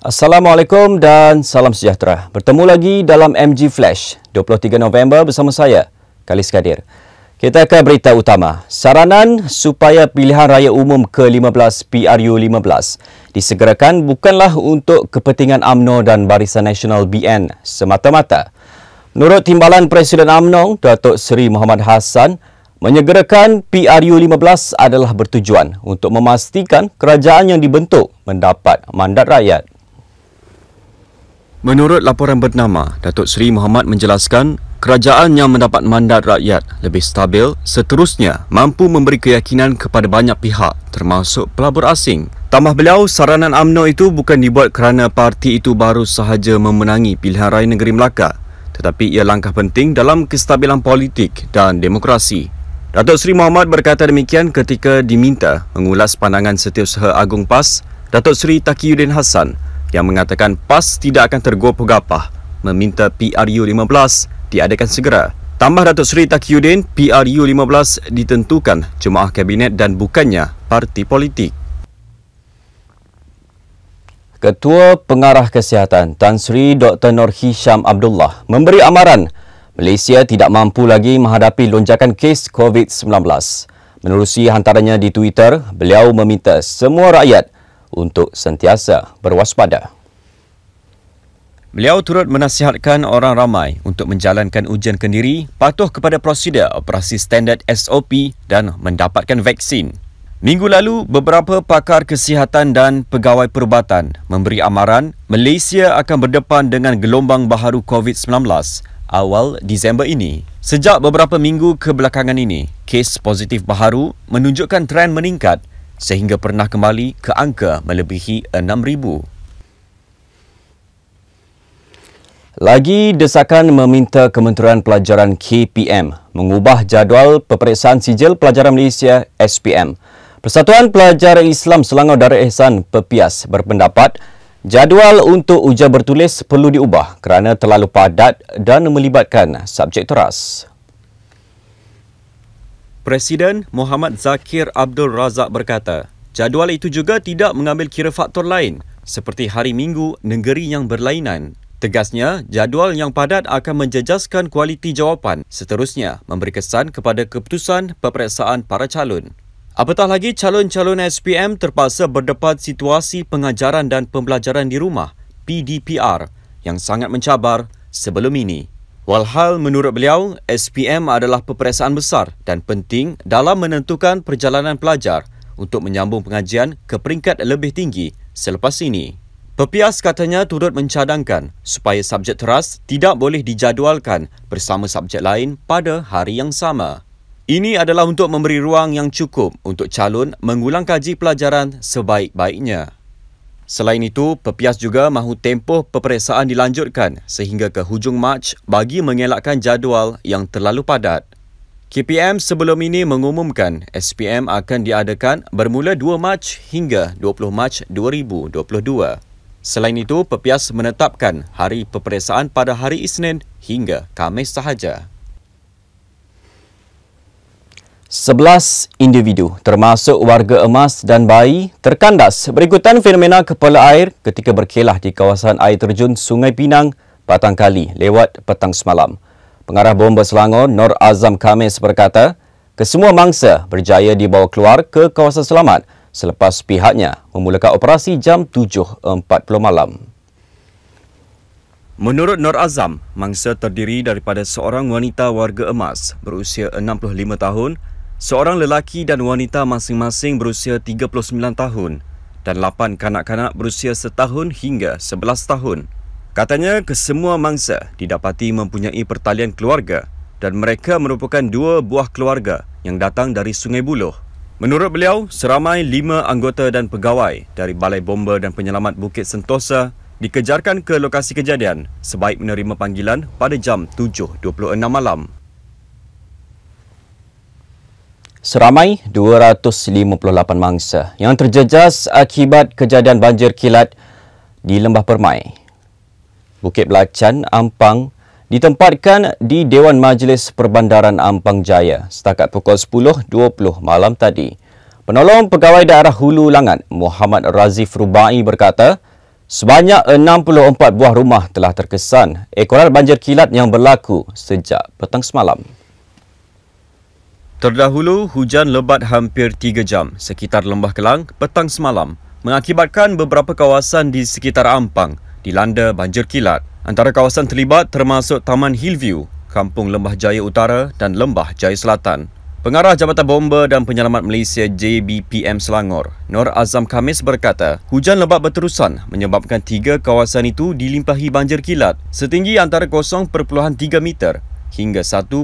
Assalamualaikum dan salam sejahtera. Bertemu lagi dalam MG Flash 23 November bersama saya, Khalis Kadir. Kita ke berita utama. Saranan supaya pilihan raya umum ke-15 PRU15 disegerakan bukanlah untuk kepentingan UMNO dan Barisan Nasional BN semata-mata. Menurut Timbalan Presiden UMNO, Datuk Seri Mohamad Hassan, menyegerakan PRU15 adalah bertujuan untuk memastikan kerajaan yang dibentuk mendapat mandat rakyat. Menurut laporan bernama, Datuk Seri Mohamad menjelaskan kerajaan yang mendapat mandat rakyat lebih stabil seterusnya mampu memberi keyakinan kepada banyak pihak termasuk pelabur asing. Tambah beliau, saranan UMNO itu bukan dibuat kerana parti itu baru sahaja memenangi pilihan raya negeri Melaka, tetapi ia langkah penting dalam kestabilan politik dan demokrasi. Datuk Seri Mohamad berkata demikian ketika diminta mengulas pandangan Setiausaha Agung PAS, Datuk Seri Taqiyuddin Hassan, yang mengatakan PAS tidak akan tergopoh-gapah meminta PRU15 diadakan segera. Tambah Datuk Seri Taqiyuddin, PRU15 ditentukan Jemaah Kabinet dan bukannya parti politik. Ketua Pengarah Kesihatan Tan Sri Dr. Nur Hisham Abdullah memberi amaran Malaysia tidak mampu lagi menghadapi lonjakan kes COVID-19. Menerusi hantarannya di Twitter, beliau meminta semua rakyat untuk sentiasa berwaspada. Beliau turut menasihatkan orang ramai untuk menjalankan ujian kendiri, patuh kepada prosedur operasi standard SOP dan mendapatkan vaksin. Minggu lalu, beberapa pakar kesihatan dan pegawai perubatan memberi amaran Malaysia akan berdepan dengan gelombang baharu COVID-19 awal Disember ini. Sejak beberapa minggu kebelakangan ini, kes positif baharu menunjukkan tren meningkat sehingga pernah kembali ke angka melebihi 6,000. Lagi desakan meminta Kementerian Pelajaran KPM mengubah jadual peperiksaan sijil pelajaran Malaysia SPM. Persatuan Pelajar Islam Selangor Darul Ihsan Pepias berpendapat jadual untuk ujian bertulis perlu diubah kerana terlalu padat dan melibatkan subjek teras. Presiden Muhammad Zakir Abdul Razak berkata, jadual itu juga tidak mengambil kira faktor lain seperti hari minggu negeri yang berlainan. Tegasnya, jadual yang padat akan menjejaskan kualiti jawapan, seterusnya memberi kesan kepada keputusan peperiksaan para calon. Apatah lagi calon-calon SPM terpaksa berdepan situasi pengajaran dan pembelajaran di rumah PDPR yang sangat mencabar sebelum ini. Walhal menurut beliau, SPM adalah peperiksaan besar dan penting dalam menentukan perjalanan pelajar untuk menyambung pengajian ke peringkat lebih tinggi selepas ini. Pepias katanya turut mencadangkan supaya subjek teras tidak boleh dijadualkan bersama subjek lain pada hari yang sama. Ini adalah untuk memberi ruang yang cukup untuk calon mengulang kaji pelajaran sebaik-baiknya. Selain itu, Pepias juga mahu tempoh peperiksaan dilanjutkan sehingga ke hujung Mac bagi mengelakkan jadual yang terlalu padat. KPM sebelum ini mengumumkan SPM akan diadakan bermula 2 Mac hingga 20 Mac 2022. Selain itu, Pepias menetapkan hari peperiksaan pada hari Isnin hingga Khamis sahaja. 11 individu termasuk warga emas dan bayi terkandas berikutan fenomena kepala air ketika berkelah di kawasan air terjun Sungai Pinang, Batang Kali lewat petang semalam. Pengarah Bomba Selangor Nur Azam Khamis berkata, kesemua mangsa berjaya dibawa keluar ke kawasan selamat selepas pihaknya memulakan operasi jam 7.40 malam. Menurut Nur Azam, mangsa terdiri daripada seorang wanita warga emas berusia 65 tahun, seorang lelaki dan wanita masing-masing berusia 39 tahun dan 8 kanak-kanak berusia setahun hingga 11 tahun. Katanya kesemua mangsa didapati mempunyai pertalian keluarga dan mereka merupakan 2 buah keluarga yang datang dari Sungai Buloh. Menurut beliau, seramai 5 anggota dan pegawai dari Balai Bomba dan Penyelamat Bukit Sentosa dikejarkan ke lokasi kejadian sebaik menerima panggilan pada jam 7.26 malam. Seramai 258 mangsa yang terjejas akibat kejadian banjir kilat di Lembah Permai, Bukit Belacan, Ampang ditempatkan di Dewan Majlis Perbandaran Ampang Jaya setakat pukul 10.20 malam tadi. Penolong Pegawai Daerah Hulu Langat Muhammad Razif Rubai berkata, Sebanyak 64 buah rumah telah terkesan ekoran banjir kilat yang berlaku sejak petang semalam. Terdahulu, hujan lebat hampir 3 jam sekitar Lembah Kelang petang semalam mengakibatkan beberapa kawasan di sekitar Ampang dilanda banjir kilat. Antara kawasan terlibat termasuk Taman Hillview, Kampung Lembah Jaya Utara dan Lembah Jaya Selatan. Pengarah Jabatan Bomba dan Penyelamat Malaysia JBPM Selangor, Nur Azam Khamis berkata, hujan lebat berterusan menyebabkan 3 kawasan itu dilimpahi banjir kilat setinggi antara 0.3 meter hingga 1.5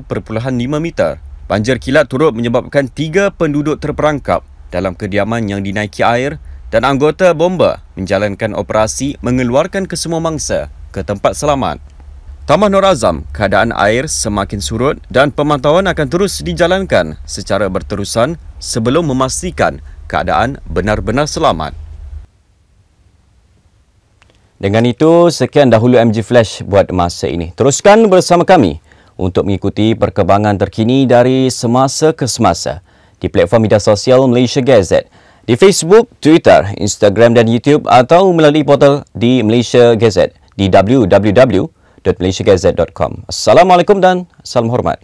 meter. Banjir kilat turut menyebabkan 3 penduduk terperangkap dalam kediaman yang dinaiki air dan anggota bomba menjalankan operasi mengeluarkan kesemua mangsa ke tempat selamat. Tambah Nur Azam, keadaan air semakin surut dan pemantauan akan terus dijalankan secara berterusan sebelum memastikan keadaan benar-benar selamat. Dengan itu, sekian dahulu MG Flash buat masa ini. Teruskan bersama kami untuk mengikuti perkembangan terkini dari semasa ke semasa di platform media sosial Malaysia Gazette, di Facebook, Twitter, Instagram dan YouTube atau melalui portal di Malaysia Gazette di www.malaysiagazette.com. Assalamualaikum dan salam hormat.